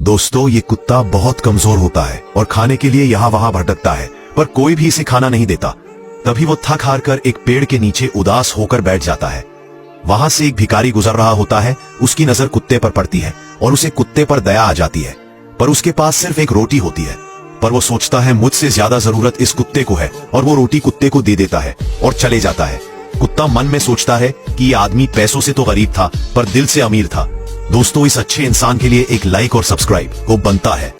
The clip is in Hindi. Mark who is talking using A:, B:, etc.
A: दोस्तों, ये कुत्ता बहुत कमजोर होता है और खाने के लिए यहाँ वहाँ भटकता है, पर कोई भी इसे खाना नहीं देता। तभी वो थक हार कर एक पेड़ के नीचे उदास होकर बैठ जाता है। वहां से एक भिखारी गुजर रहा होता है। उसकी नजर कुत्ते पर पड़ती है और उसे कुत्ते पर दया आ जाती है, पर उसके पास सिर्फ एक रोटी होती है। पर वो सोचता है मुझसे ज्यादा जरूरत इस कुत्ते को है, और वो रोटी कुत्ते को दे देता है और चले जाता है। कुत्ता मन में सोचता है कि ये आदमी पैसों से तो गरीब था, पर दिल से अमीर था। दोस्तों, इस अच्छे इंसान के लिए एक लाइक और सब्सक्राइब को बनता है।